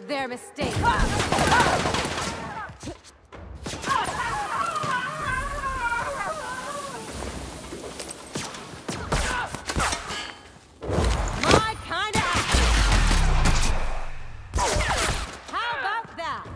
their mistake. My kind of action. How about that?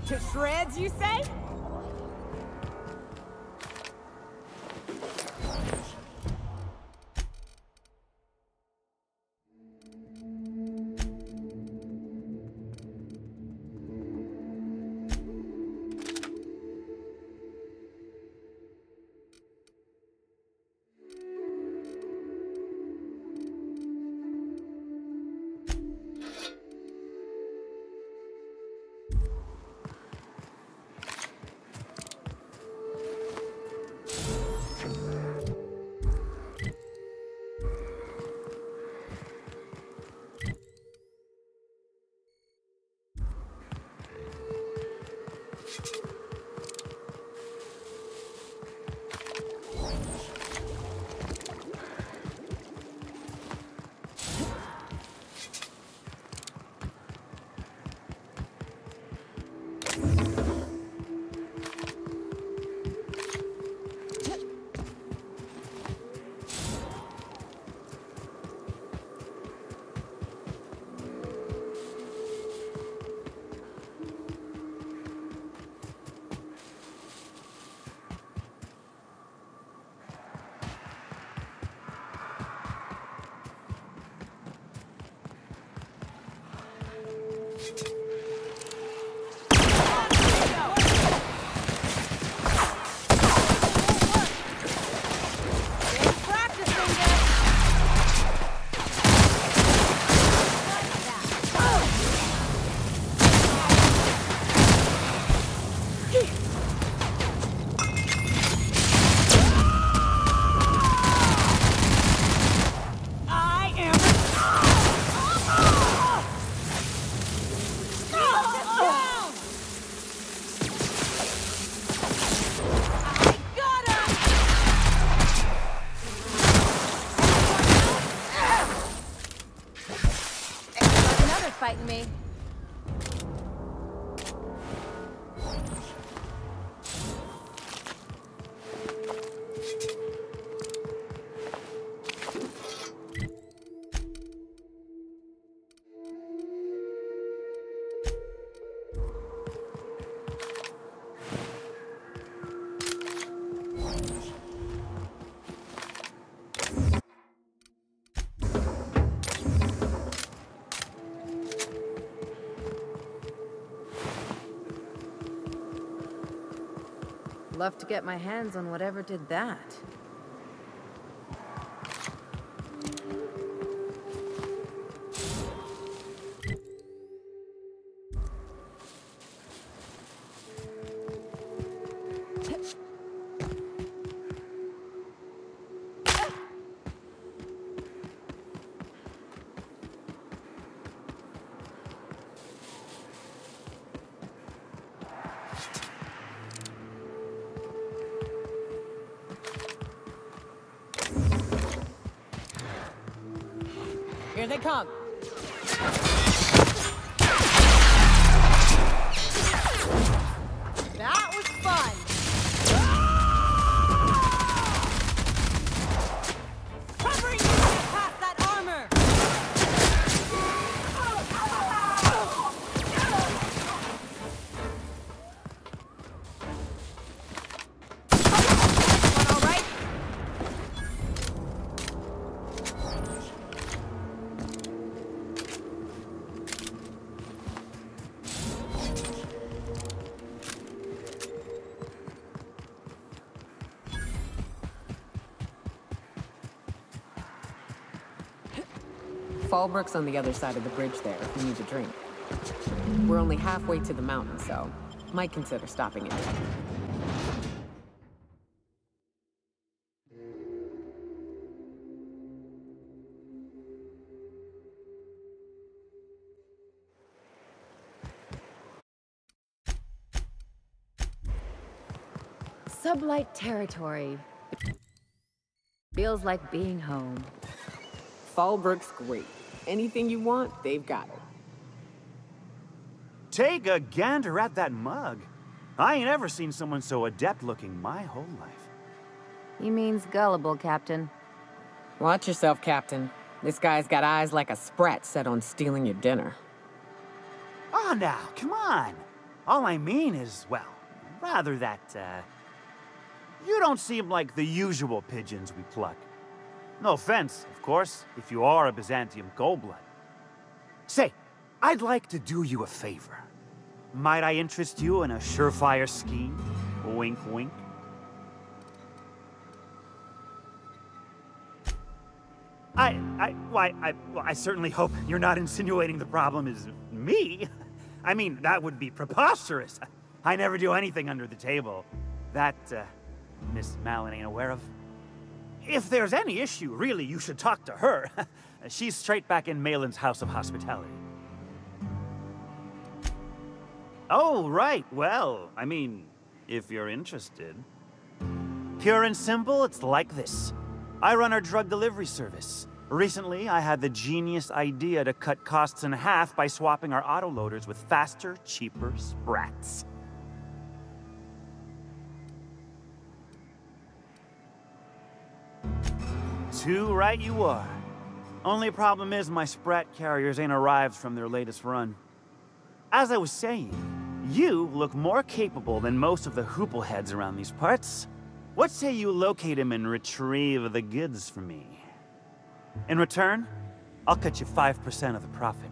To shreds, you say? Fighting me. Love to get my hands on whatever did that. Here they come. That was fun. Covering you to get past that armor. All right. Fallbrook's on the other side of the bridge there if you need a drink. We're only halfway to the mountain, so might consider stopping in. Sublight territory. Feels like being home. Fallbrook's great. Anything you want, they've got it. Take a gander at that mug. I ain't ever seen someone so adept-looking my whole life. He means gullible, Captain. Watch yourself, Captain. This guy's got eyes like a sprat set on stealing your dinner. Oh, now, come on. All I mean is, well, rather that, you don't seem like the usual pigeons we pluck. No offense, of course, if you are a Byzantium goldblood. Say, I'd like to do you a favor. Might I interest you in a surefire scheme? Wink, wink. I certainly hope you're not insinuating the problem is me. I mean, that would be preposterous. I never do anything under the table. That, Miss Malin ain't aware of. If there's any issue, really, you should talk to her. She's straight back in Malin's House of Hospitality. Oh, right. Well, I mean, if you're interested. Pure and simple, it's like this. I run our drug delivery service. Recently, I had the genius idea to cut costs in half by swapping our autoloaders with faster, cheaper sprats. Too right you are. Only problem is my sprat carriers ain't arrived from their latest run. As I was saying, you look more capable than most of the hoople heads around these parts. What say you locate him and retrieve the goods for me? In return, I'll cut you 5% of the profit.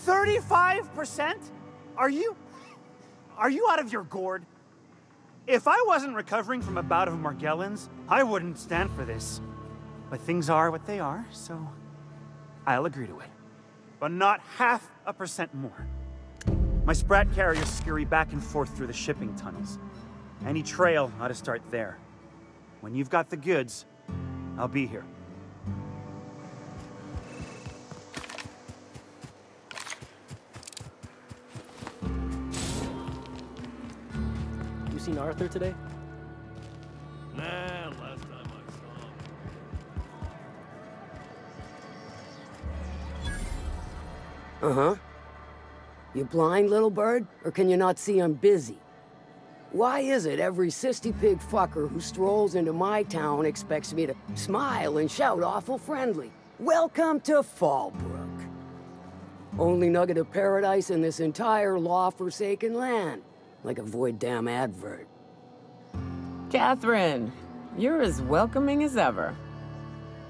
35%? Are you out of your gourd? If I wasn't recovering from a bout of Morgellons, I wouldn't stand for this. But things are what they are, so I'll agree to it. But not 0.5% more. My sprat carriers scurry back and forth through the shipping tunnels. Any trail ought to start there. When you've got the goods, I'll be here. You seen Arthur today? Nah, last time I saw him. Uh-huh. You blind, little bird? Or can you not see I'm busy? Why is it every sissy pig fucker who strolls into my town expects me to smile and shout awful friendly? Welcome to Fallbrook. Only nugget of paradise in this entire law-forsaken land. Like a void damn advert. Catherine, you're as welcoming as ever.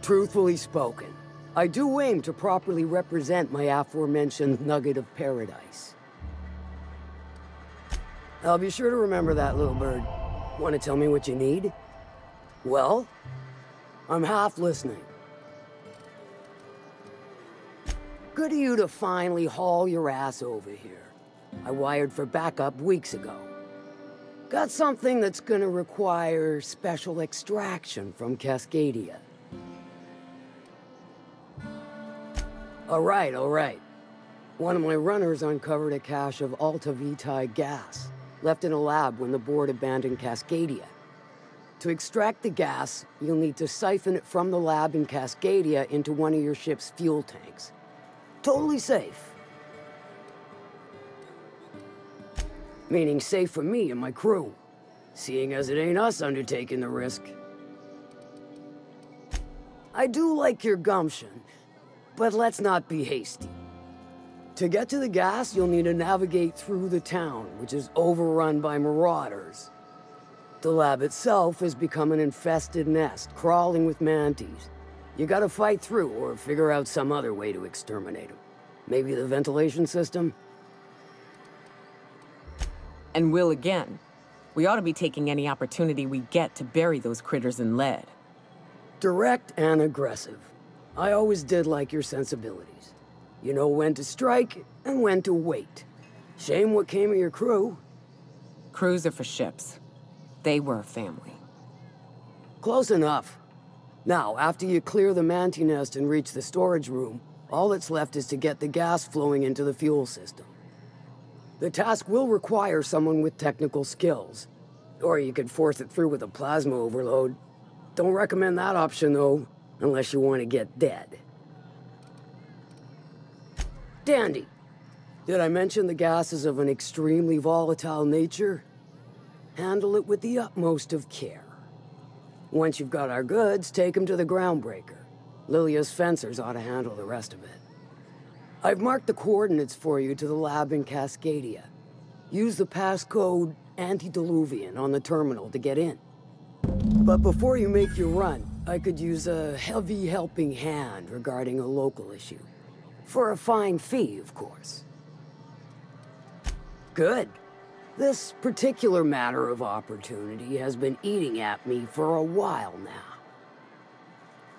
Truthfully spoken, I do aim to properly represent my aforementioned nugget of paradise. I'll be sure to remember that, little bird. Want to tell me what you need? Well, I'm half listening. Good of you to finally haul your ass over here. I wired for backup weeks ago. Got something that's gonna require special extraction from Cascadia. All right. One of my runners uncovered a cache of Alta Vitae gas, left in a lab when the board abandoned Cascadia. To extract the gas, you'll need to siphon it from the lab in Cascadia into one of your ship's fuel tanks. Totally safe. Meaning safe for me and my crew, seeing as it ain't us undertaking the risk. I do like your gumption, but let's not be hasty. To get to the gas, you'll need to navigate through the town, which is overrun by marauders. The lab itself has become an infested nest, crawling with mantis. You gotta fight through or figure out some other way to exterminate them. Maybe the ventilation system? And will again. We ought to be taking any opportunity we get to bury those critters in lead. Direct and aggressive. I always did like your sensibilities. You know when to strike and when to wait. Shame what came of your crew. Crews are for ships. They were a family. Close enough. Now, after you clear the manti nest and reach the storage room, All that's left is to get the gas flowing into the fuel system. The task will require someone with technical skills. Or you could force it through with a plasma overload. Don't recommend that option, though, unless you want to get dead. Dandy. Did I mention the gas is of an extremely volatile nature? Handle it with the utmost of care. Once you've got our goods, take them to the groundbreaker. Lilia's fencers ought to handle the rest of it. I've marked the coordinates for you to the lab in Cascadia. Use the passcode Antediluvian on the terminal to get in. But before you make your run, I could use a heavy helping hand regarding a local issue. For a fine fee, of course. Good. This particular matter of opportunity has been eating at me for a while now.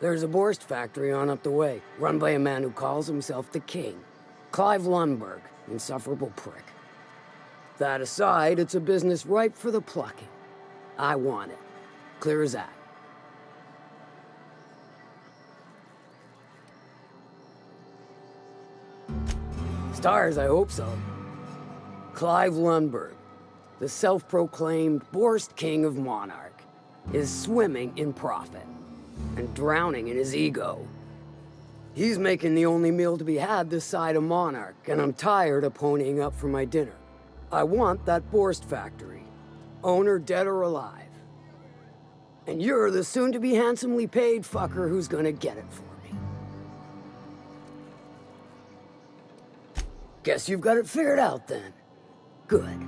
There's a Borst factory on up the way, run by a man who calls himself the King. Clive Lundberg, insufferable prick. That aside, it's a business ripe for the plucking. I want it. Clear as that. Stars, I hope so. Clive Lundberg, the self-proclaimed Borst King of Monarch, is swimming in profit and drowning in his ego. He's making the only meal to be had this side of Monarch, and I'm tired of ponying up for my dinner. I want that Borst factory, owner dead or alive. And you're the soon-to-be handsomely paid fucker who's gonna get it for me. Guess you've got it figured out then. Good.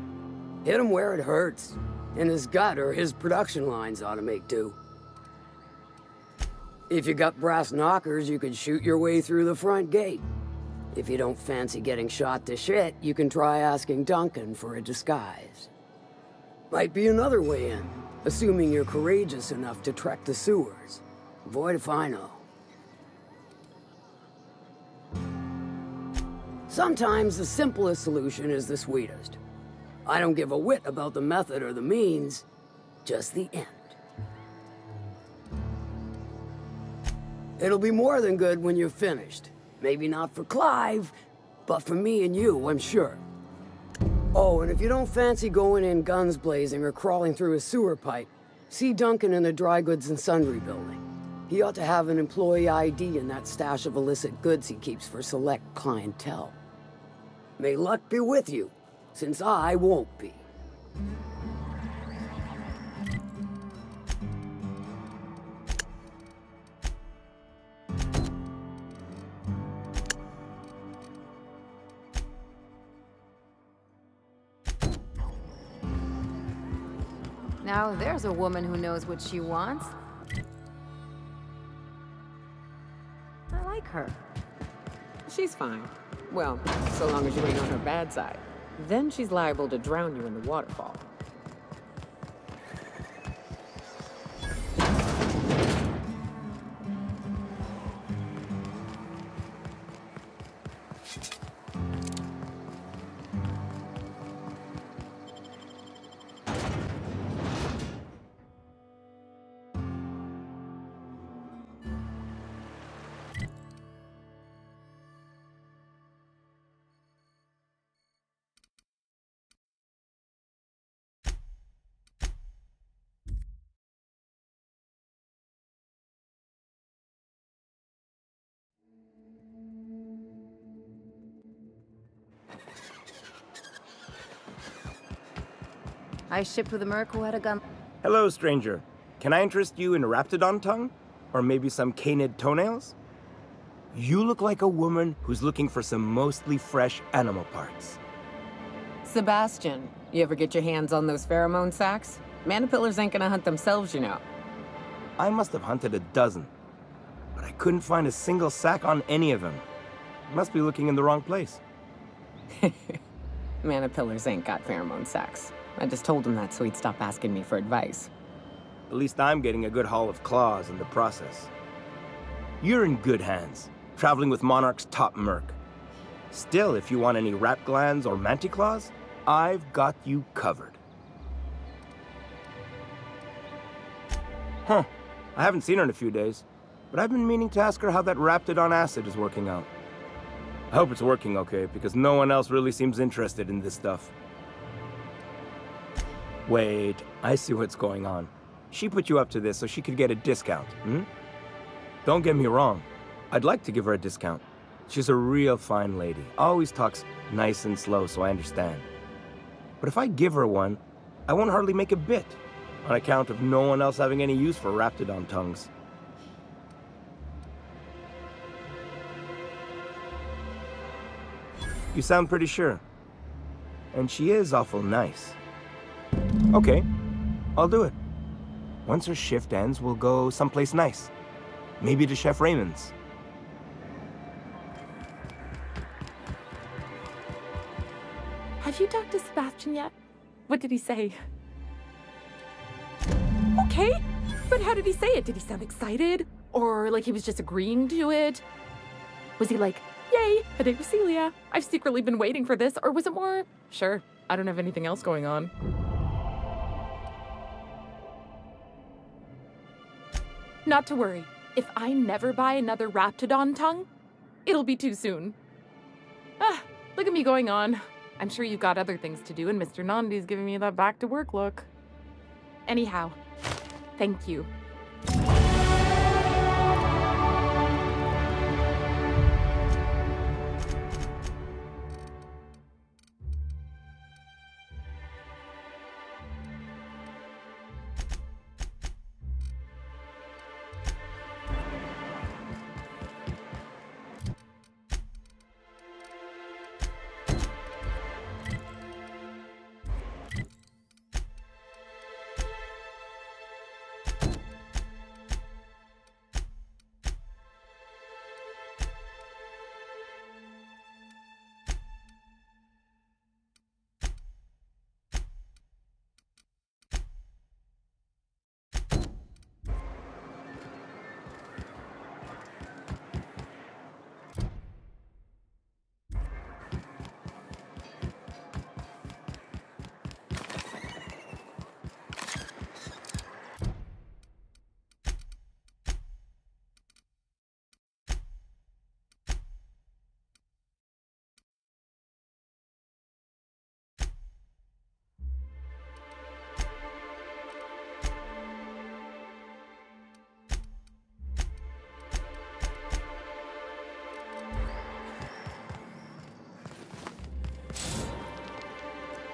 Hit him where it hurts. In his gut, or his production lines ought to make do. If you got brass knockers, you could shoot your way through the front gate. If you don't fancy getting shot to shit, you can try asking Duncan for a disguise. Might be another way in, assuming you're courageous enough to trek the sewers. Void if I know. Sometimes the simplest solution is the sweetest. I don't give a whit about the method or the means, just the end. It'll be more than good when you're finished. Maybe not for Clive, but for me and you, I'm sure. Oh, and if you don't fancy going in guns blazing or crawling through a sewer pipe, see Duncan in the dry goods and sundry building. He ought to have an employee ID in that stash of illicit goods he keeps for select clientele. May luck be with you, since I won't be. Now there's a woman who knows what she wants. I like her. She's fine. Well, so long as you ain't on her bad side. Then she's liable to drown you in the waterfall. I shipped with a merc who had a gun. Hello, stranger. Can I interest you in a raptidon tongue? Or maybe some canid toenails? You look like a woman who's looking for some mostly fresh animal parts. Sebastian, you ever get your hands on those pheromone sacs? Manipillars ain't gonna hunt themselves, you know. I must have hunted a dozen, but I couldn't find a single sack on any of them. Must be looking in the wrong place. Manipillars ain't got pheromone sacs. I just told him that so he'd stop asking me for advice. At least I'm getting a good haul of claws in the process. You're in good hands, traveling with Monarch's top merc. Still, if you want any rat glands or manticlaws, I've got you covered. Huh. I haven't seen her in a few days, but I've been meaning to ask her how that raptidon acid is working out. I hope it's working okay, because no one else really seems interested in this stuff. Wait, I see what's going on. She put you up to this so she could get a discount, hmm? Don't get me wrong. I'd like to give her a discount. She's a real fine lady. Always talks nice and slow, so I understand. But if I give her one, I won't hardly make a bit, on account of no one else having any use for Raptidon tongues. You sound pretty sure. And she is awful nice. Okay, I'll do it. Once her shift ends, we'll go someplace nice. Maybe to Chef Raymond's. Have you talked to Sebastian yet? What did he say? Okay, but how did he say it? Did he sound excited? Or like he was just agreeing to it? Was he like, yay, a date with Celia. I've secretly been waiting for this. Or was it more, sure, I don't have anything else going on. Not to worry. If I never buy another Raptidon tongue, it'll be too soon. Ah, look at me going on. I'm sure you've got other things to do, and Mr. Nandi's giving me that back-to-work look. Anyhow, thank you.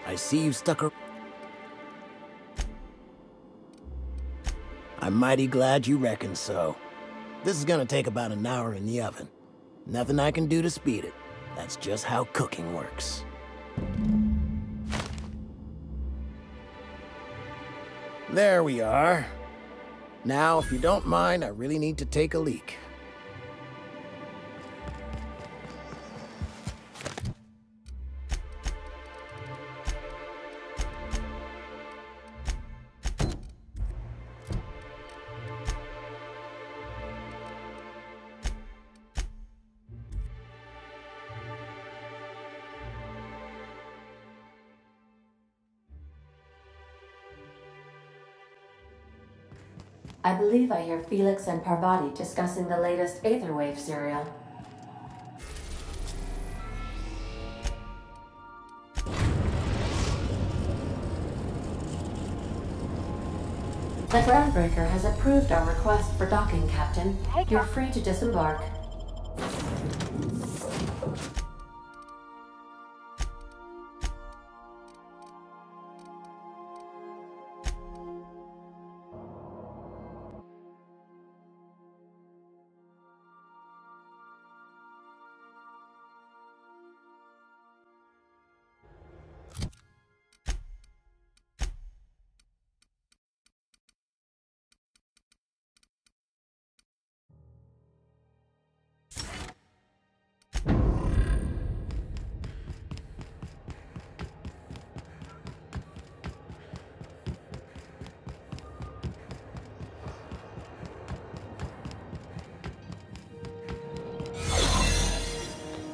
I see you stuck her. I'm mighty glad you reckon so. This is gonna take about an hour in the oven. Nothing I can do to speed it. That's just how cooking works. There we are. Now, if you don't mind, I really need to take a leak. I believe I hear Felix and Parvati discussing the latest Aetherwave serial. The Groundbreaker has approved our request for docking, Captain. You're free to disembark.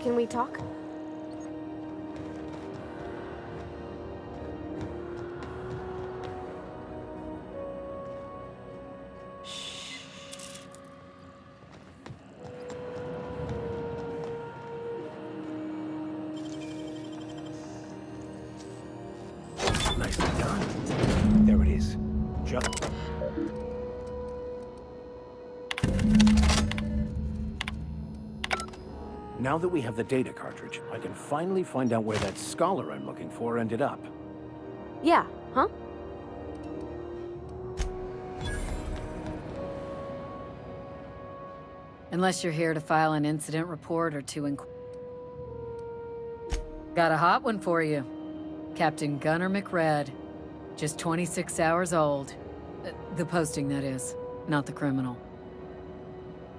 Can we talk? Nicely done. There it is. Just... Now that we have the data cartridge, I can finally find out where that scholar I'm looking for ended up. Yeah, huh? Unless you're here to file an incident report or to Got a hot one for you. Captain Gunnar McRed. Just 26 hours old. The posting, that is, not the criminal.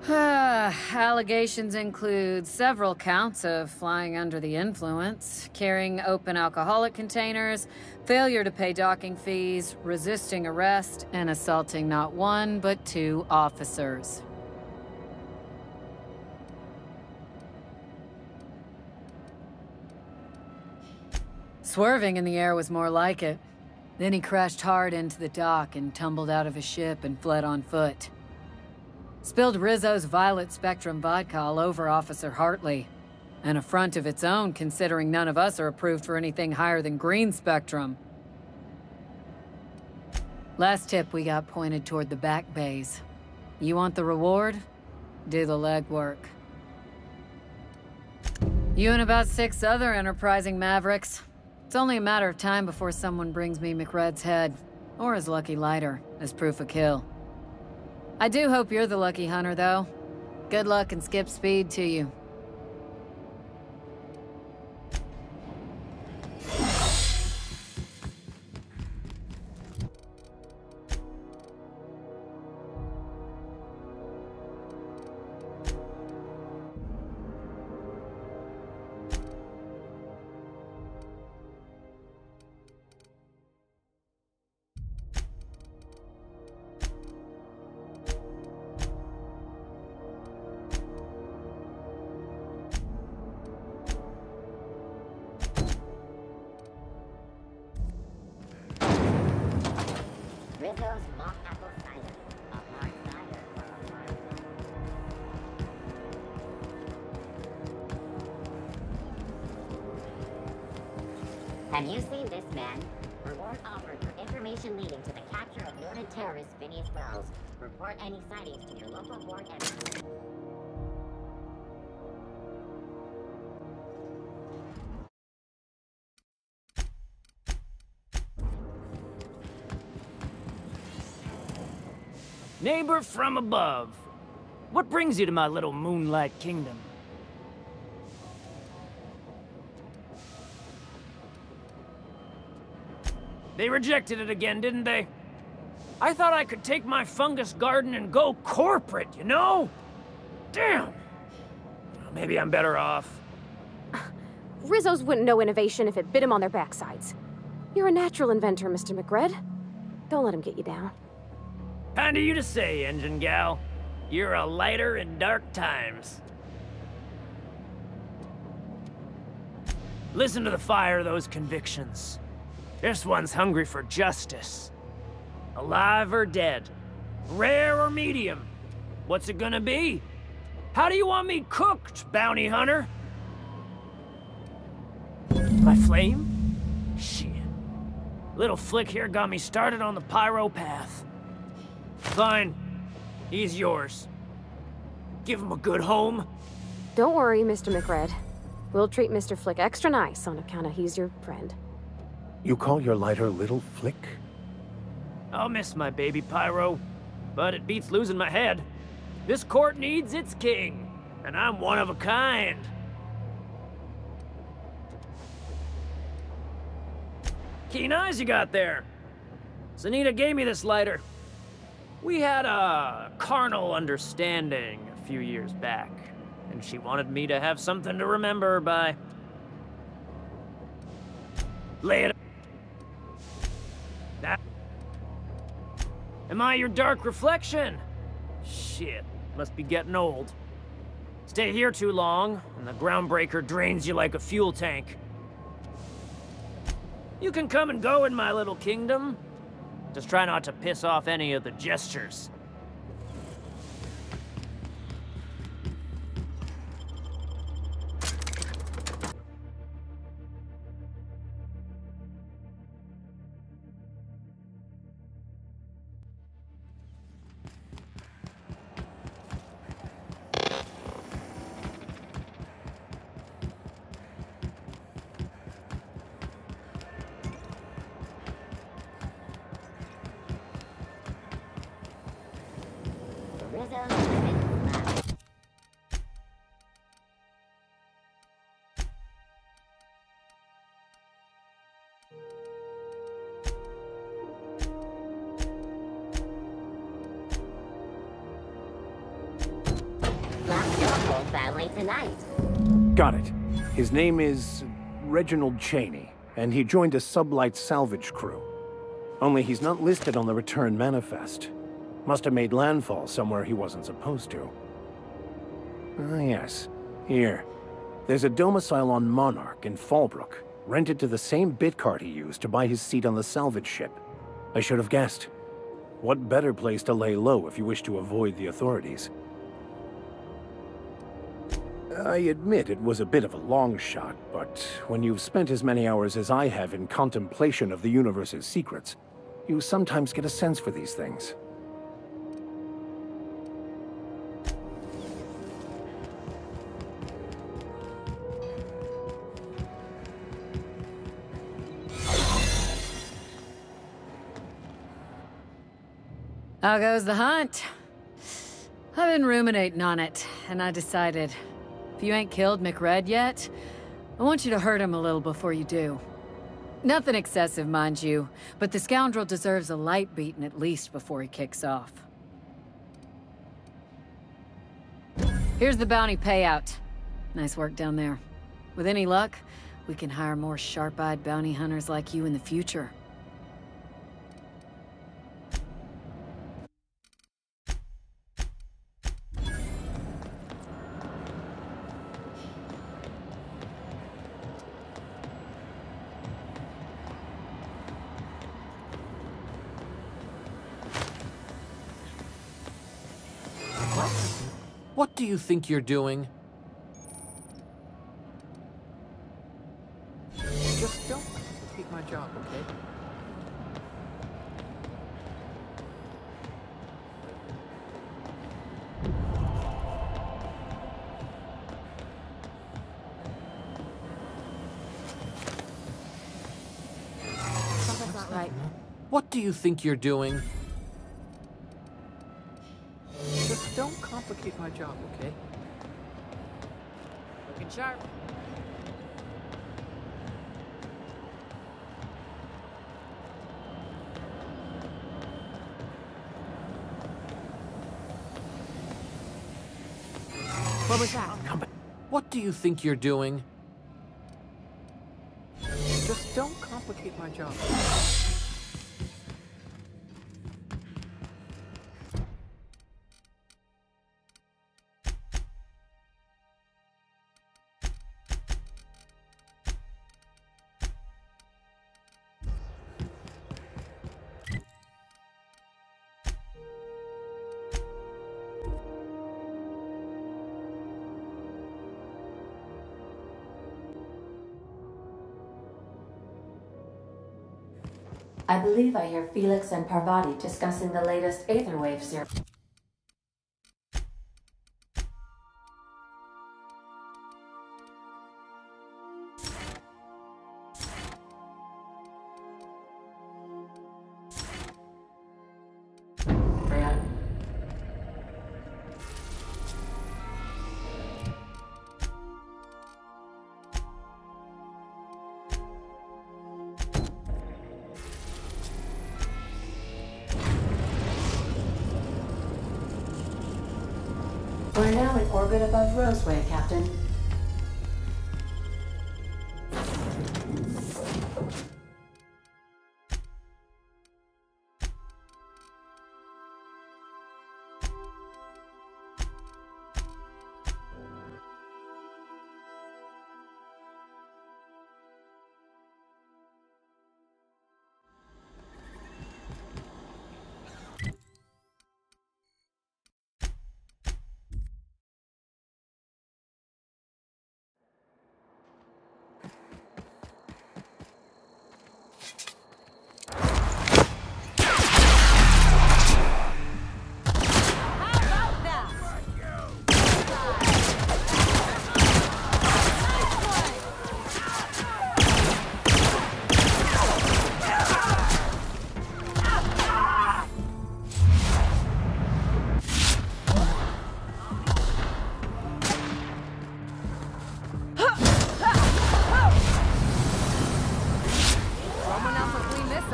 Allegations include several counts of flying under the influence, carrying open alcoholic containers, failure to pay docking fees, resisting arrest, and assaulting not one, but 2 officers. Swerving in the air was more like it. Then he crashed hard into the dock and tumbled out of his ship and fled on foot. Spilled Rizzo's Violet Spectrum vodka all over Officer Hartley. An affront of its own, considering none of us are approved for anything higher than green spectrum. Last tip we got pointed toward the back bays. You want the reward? Do the legwork. You and about 6 other enterprising mavericks. It's only a matter of time before someone brings me McRed's head, or his lucky lighter, as proof of kill. I do hope you're the lucky hunter, though. Good luck and skip speed to you. Have you seen this man? Reward offered for information leading to the capture of noted terrorist Phineas Wells. Report any sightings to your local board editor. Neighbor from above. What brings you to my little moonlight kingdom? They rejected it again, didn't they? I thought I could take my fungus garden and go corporate, you know? Damn! Maybe I'm better off. Rizzo's wouldn't know innovation if it bit him on their backsides. You're a natural inventor, Mr. McRed. Don't let him get you down. Kind of you to say, engine gal. You're a lighter in dark times. Listen to the fire of those convictions. This one's hungry for justice. Alive or dead? Rare or medium? What's it gonna be? How do you want me cooked, bounty hunter? My flame? Shit. Little flick here got me started on the pyro path. Fine. He's yours. Give him a good home. Don't worry, Mr. McRed. We'll treat Mr. Flick extra nice on account of he's your friend. You call your lighter Little Flick? I'll miss my baby pyro, but it beats losing my head. This court needs its king, and I'm one of a kind. Keen eyes you got there. Sunita gave me this lighter. We had a carnal understanding a few years back, and she wanted me to have something to remember her by. Lay it. That. Am I your dark reflection? Shit, must be getting old. Stay here too long, and the groundbreaker drains you like a fuel tank. You can come and go in my little kingdom. Just try not to piss off any of the gestures. Rizzo's Finish Lab. Lock your whole family tonight. Got it. His name is Reginald Cheney, and he joined a sublight salvage crew. Only he's not listed on the return manifest. Must have made landfall somewhere he wasn't supposed to. Ah, yes. Here. There's a domicile on Monarch in Fallbrook, rented to the same bit card he used to buy his seat on the salvage ship. I should have guessed. What better place to lay low if you wish to avoid the authorities? I admit it was a bit of a long shot, but when you've spent as many hours as I have in contemplation of the universe's secrets, you sometimes get a sense for these things. How goes the hunt? I've been ruminating on it, and I decided, if you ain't killed McRed yet, I want you to hurt him a little before you do. Nothing excessive, mind you, but the scoundrel deserves a light beating at least before he kicks off. Here's the bounty payout. Nice work down there. With any luck, we can hire more sharp-eyed bounty hunters like you in the future. What do you think you're doing? Just don't take my job, okay? Something's not right. What do you think you're doing? Just don't complicate my job, okay? Looking sharp. What was that? Come back. What do you think you're doing? Just don't complicate my job. I believe I hear Felix and Parvati discussing the latest Aetherwave series. We're now in orbit above Roseway, Captain.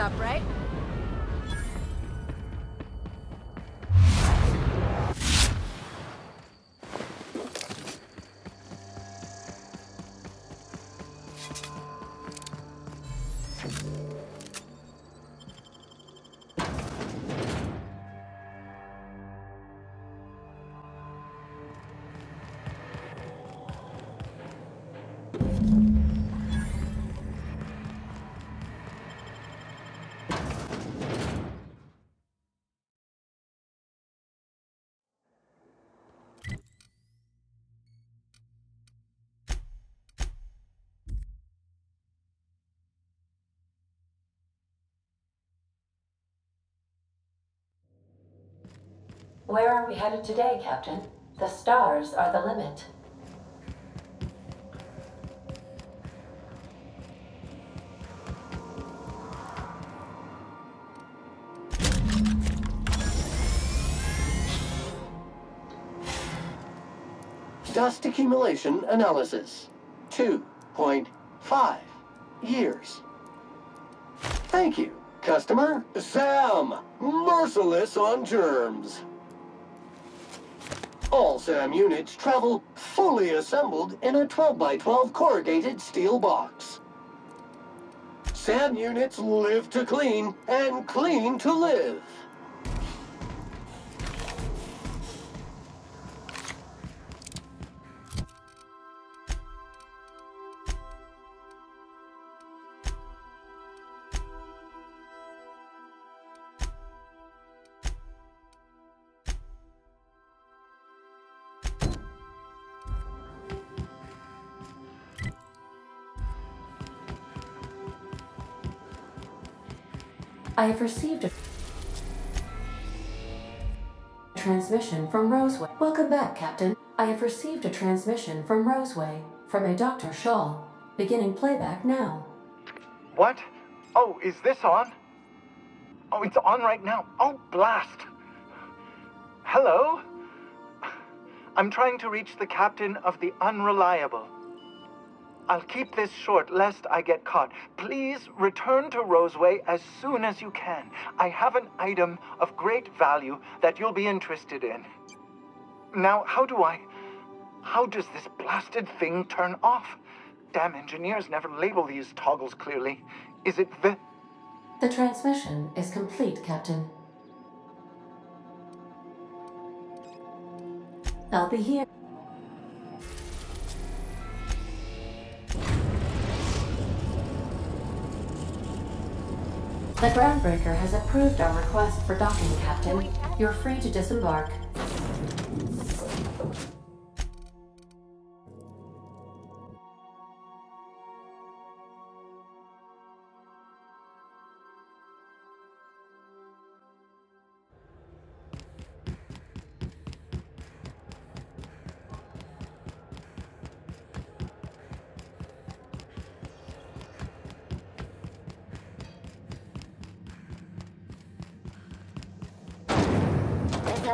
up, right? Where are we headed today, Captain? The stars are the limit. Dust accumulation analysis. 2.5 years. Thank you, customer. Sam, merciless on germs. All SAM units travel fully assembled in a 12x12 corrugated steel box. SAM units live to clean and clean to live. I have received a transmission from Roseway. Welcome back, Captain. I have received a transmission from Roseway, from a Dr. Shaw. Beginning playback now. What? Oh, is this on? Oh, it's on right now. Oh, blast. Hello? I'm trying to reach the captain of the Unreliable. I'll keep this short, lest I get caught. Please return to Roseway as soon as you can. I have an item of great value that you'll be interested in. Now, how does this blasted thing turn off? Damn engineers never label these toggles clearly. Is it the... The transmission is complete, Captain. I'll be here. The groundbreaker has approved our request for docking, Captain. You're free to disembark.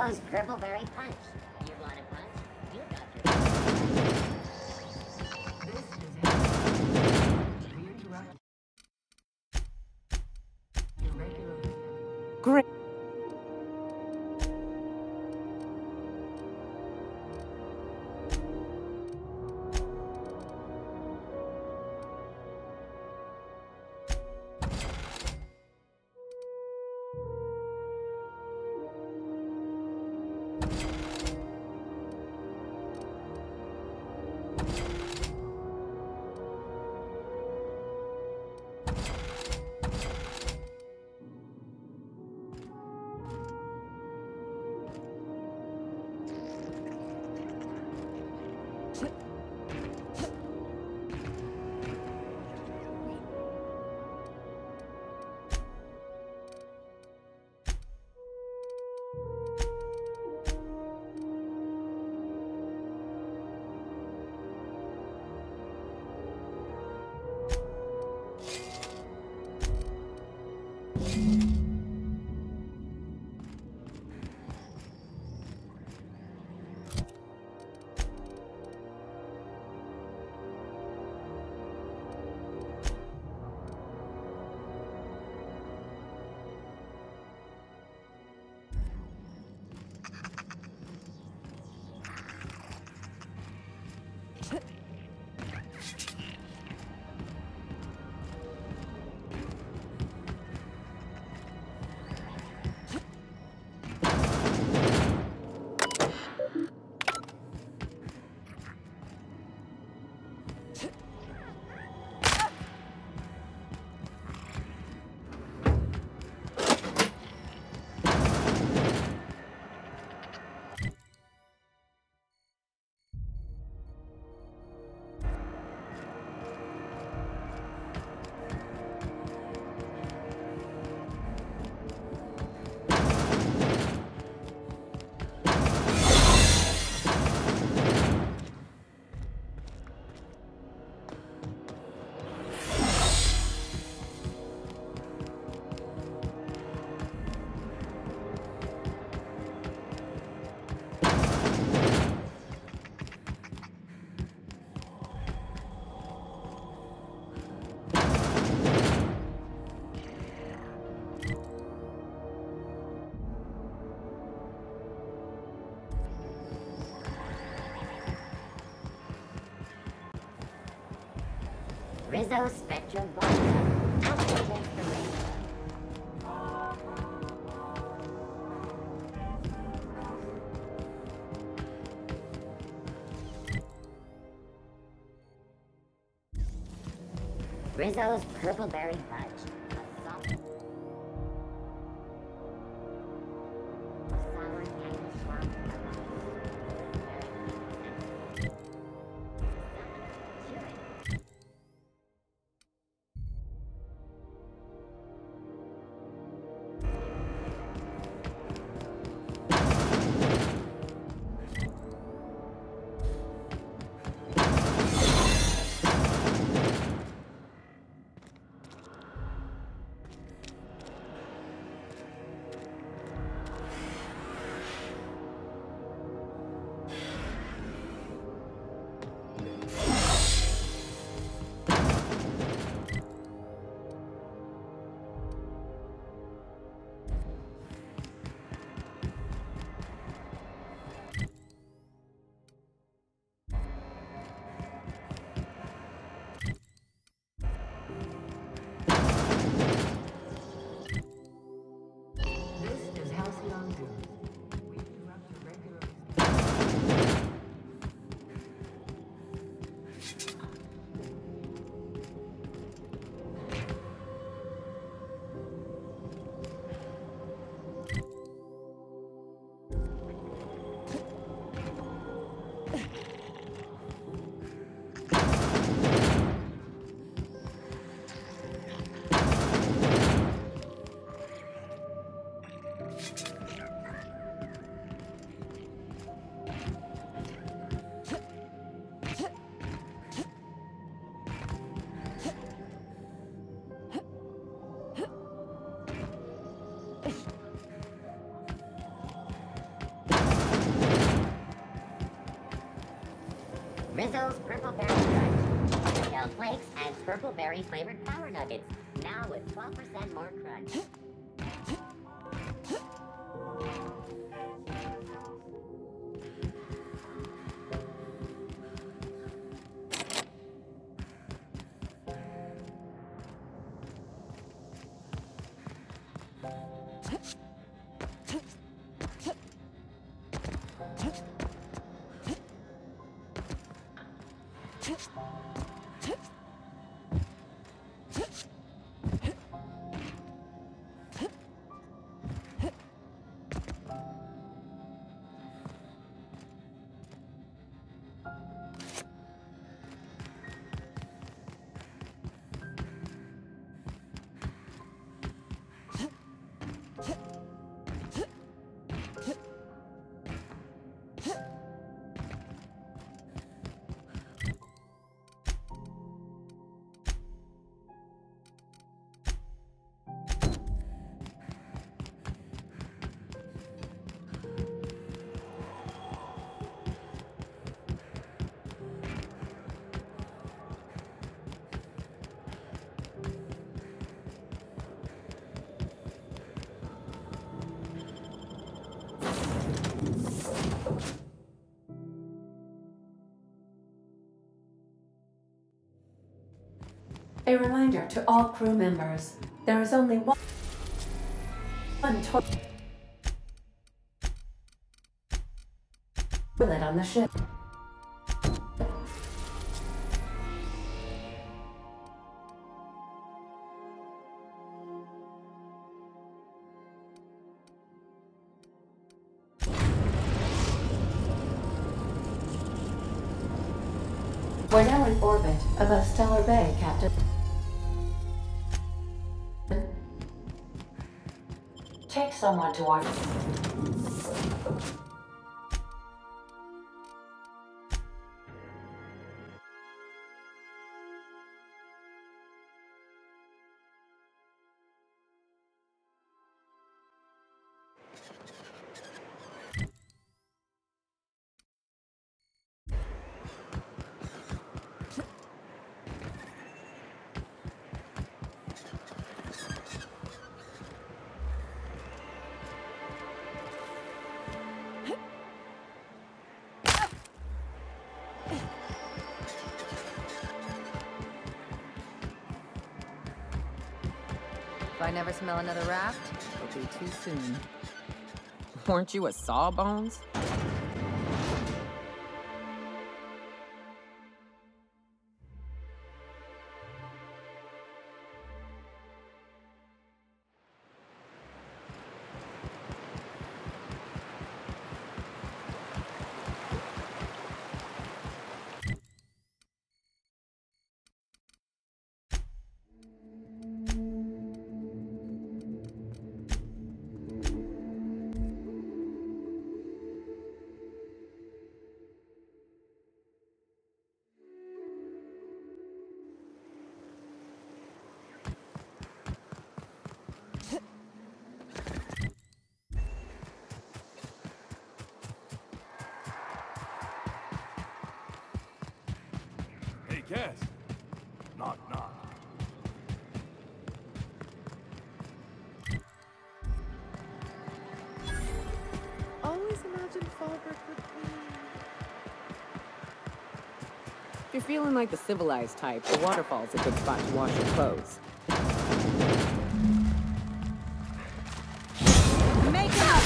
Rizzo's Purpleberry Punch. You want a punch? You got your... Great. Rizzo Spectrum Vodka. Active for Rizzo. Rizzo's Purple Berry Fudge. A soft, sour candy swamp. Rizzo's Purple Berry Crunch. Shell flakes and purple berry flavored power nuggets. Now with 12% more crunch. A reminder to all crew members, there is only one toilet on the ship. We're now in orbit above Stellar Bay, Captain. Take someone to our... If I never smell another raft, it'll be too soon. Weren't you a Sawbones? Hey, guest. Knock, knock. Always imagined Fallbrook would be... If you're feeling like the civilized type, the waterfall's a good spot to wash your clothes. Make it up!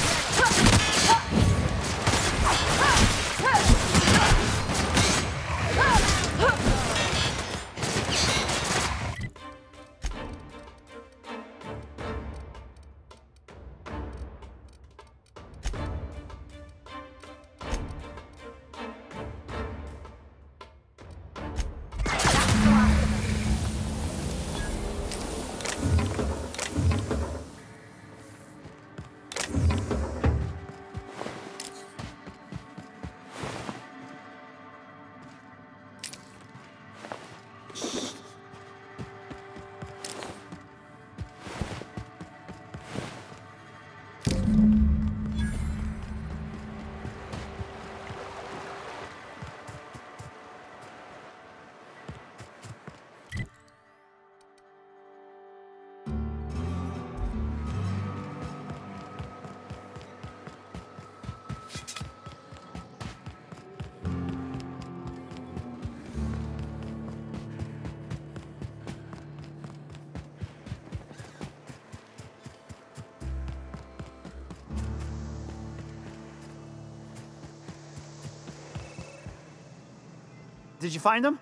Did you find them?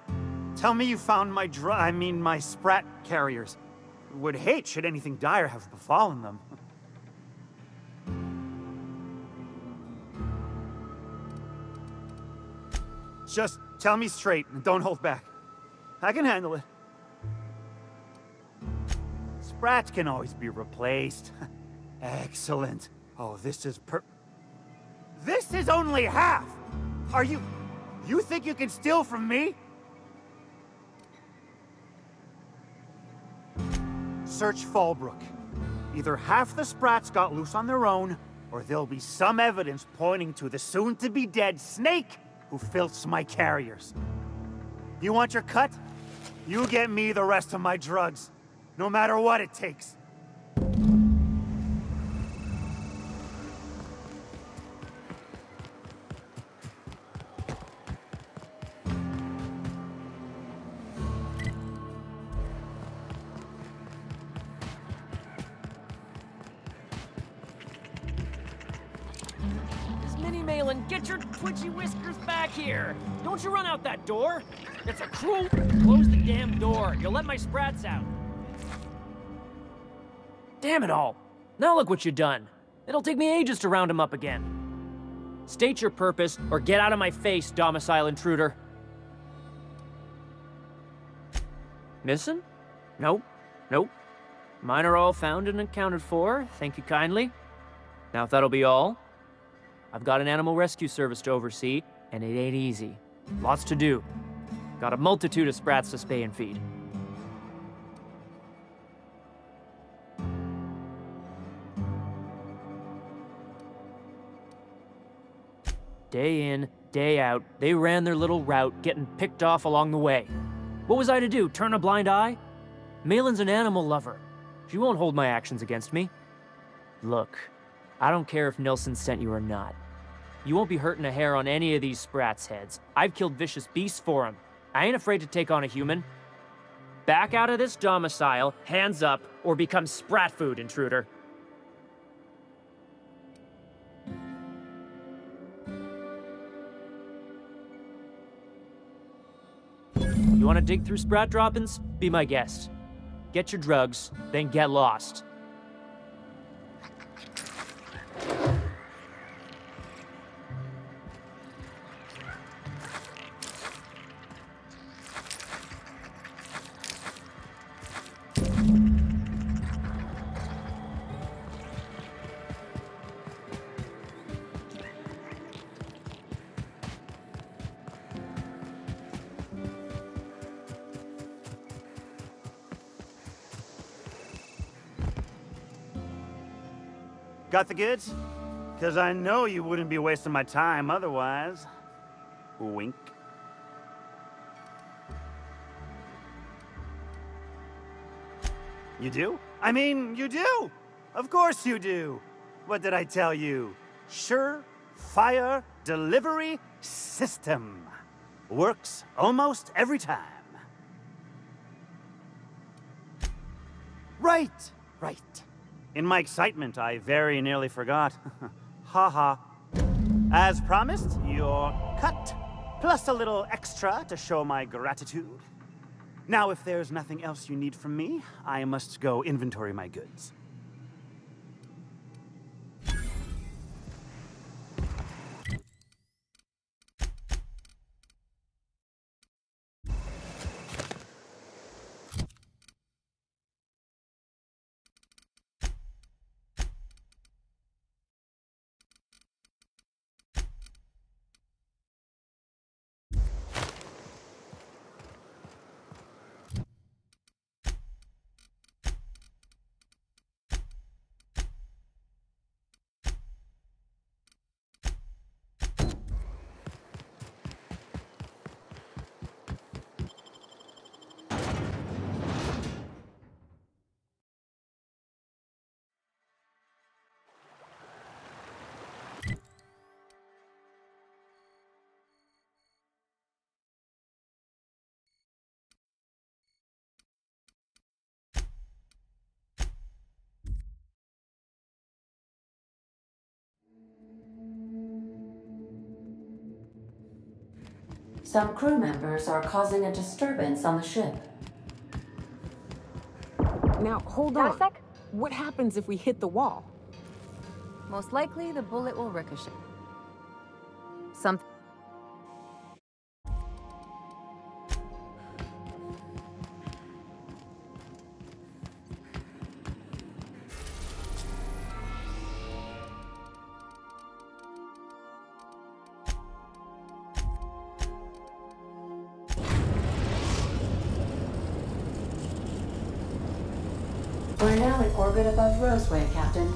Tell me you found my my sprat carriers. Would hate should anything dire have befallen them. Just tell me straight and don't hold back. I can handle it. Sprats can always be replaced. Excellent. Oh, this is This is only half! Are you think you can steal from me? Search Fallbrook. Either half the Sprats got loose on their own, or there'll be some evidence pointing to the soon-to-be-dead snake who filths my carriers. You want your cut? You get me the rest of my drugs, no matter what it takes. Get your twitchy whiskers back here! Don't you run out that door! It's a cruel... Close the damn door. You'll let my sprats out. Damn it all. Now look what you've done. It'll take me ages to round him up again. State your purpose, or get out of my face, domicile intruder. Missing? Nope. Nope. Mine are all found and accounted for. Thank you kindly. Now if that'll be all, I've got an animal rescue service to oversee, and it ain't easy. Lots to do. Got a multitude of sprats to spay and feed. Day in, day out, they ran their little route, getting picked off along the way. What was I to do, turn a blind eye? Malin's an animal lover. She won't hold my actions against me. Look, I don't care if Nilsson sent you or not. You won't be hurting a hair on any of these sprats' heads. I've killed vicious beasts for them. I ain't afraid to take on a human. Back out of this domicile, hands up, or become sprat food, intruder. You want to dig through sprat droppings? Be my guest. Get your drugs, then get lost. Got the goods? Because I know you wouldn't be wasting my time otherwise. Wink. You do? I mean, you do! Of course you do! What did I tell you? Sure-fire delivery system. Works almost every time. Right! In my excitement, I very nearly forgot. Haha. As promised, your cut, plus a little extra to show my gratitude. Now, if there's nothing else you need from me, I must go inventory my goods. Some crew members are causing a disturbance on the ship. Now, hold on. What happens if we hit the wall? Most likely, the bullet will ricochet. We're now in orbit above Roseway, Captain.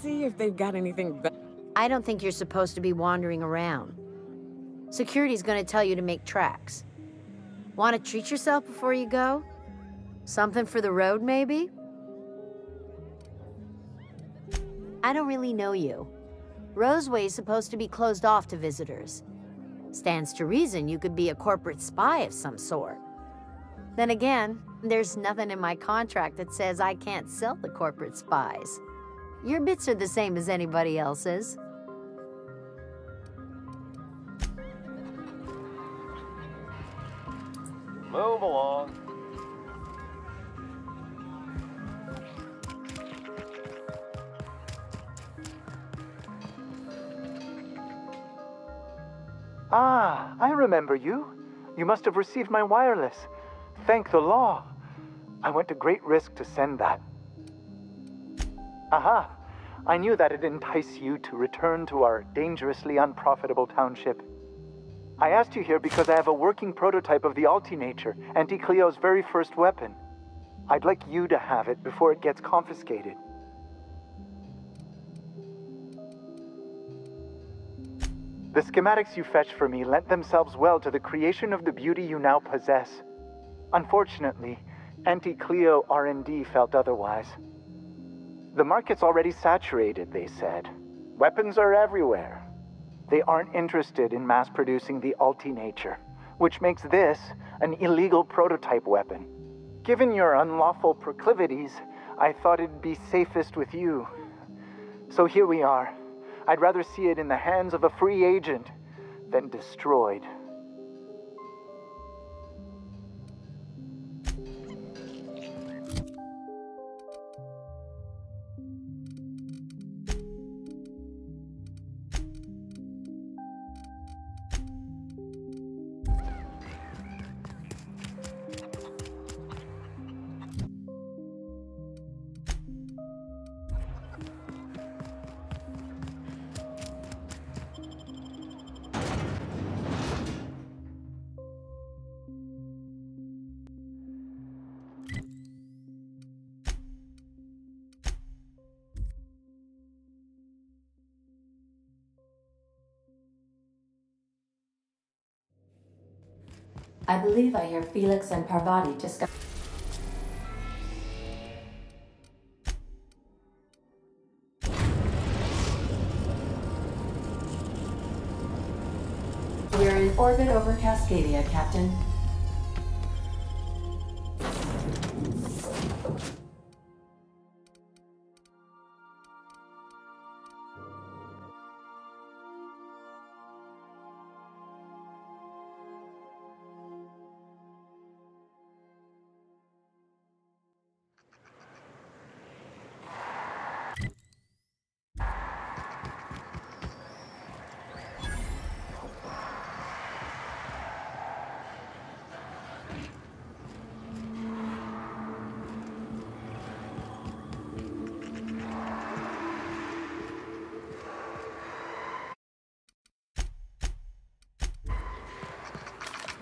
See if they've got anything better. I don't think you're supposed to be wandering around. Security's gonna tell you to make tracks. Want to treat yourself before you go? Something for the road, maybe? I don't really know you. Roseway's supposed to be closed off to visitors. Stands to reason you could be a corporate spy of some sort. Then again, there's nothing in my contract that says I can't sell the corporate spies. Your bits are the same as anybody else's. Move along. Ah, I remember you. You must have received my wireless. Thank the law. I went to great risk to send that. Aha! I knew that'd entice you to return to our dangerously unprofitable township. I asked you here because I have a working prototype of the Altinature, Auntie Cleo's very first weapon. I'd like you to have it before it gets confiscated. The schematics you fetched for me lent themselves well to the creation of the beauty you now possess. Unfortunately, Auntie Cleo R&D felt otherwise. The market's already saturated, they said. Weapons are everywhere. They aren't interested in mass-producing the Altinature, which makes this an illegal prototype weapon. Given your unlawful proclivities, I thought it'd be safest with you. So here we are. I'd rather see it in the hands of a free agent than destroyed. I believe I hear Felix and Parvati discuss. We're in orbit over Cascadia, Captain.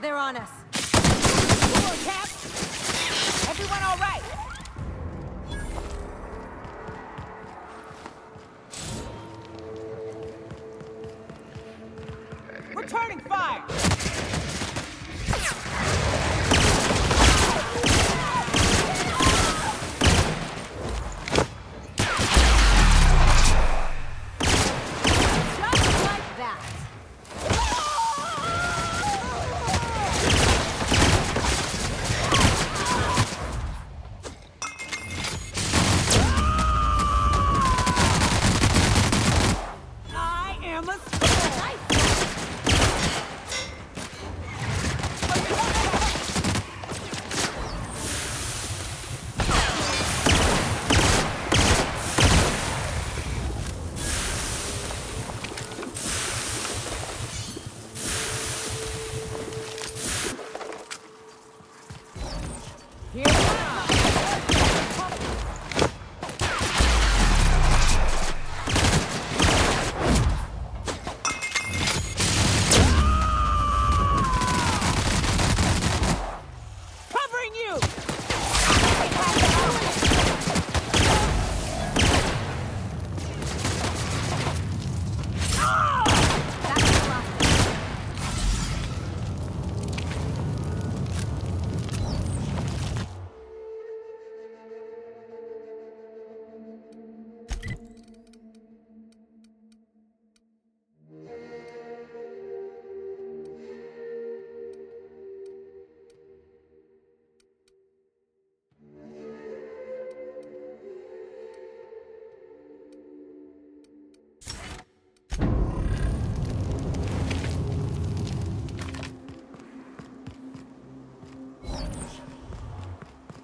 They're on us. Come on, Cap! Everyone all right? Returning fire! Just like that.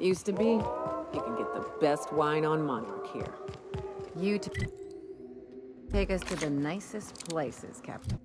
Used to be, you can get the best wine on Monarch here. You take us to the nicest places, Captain.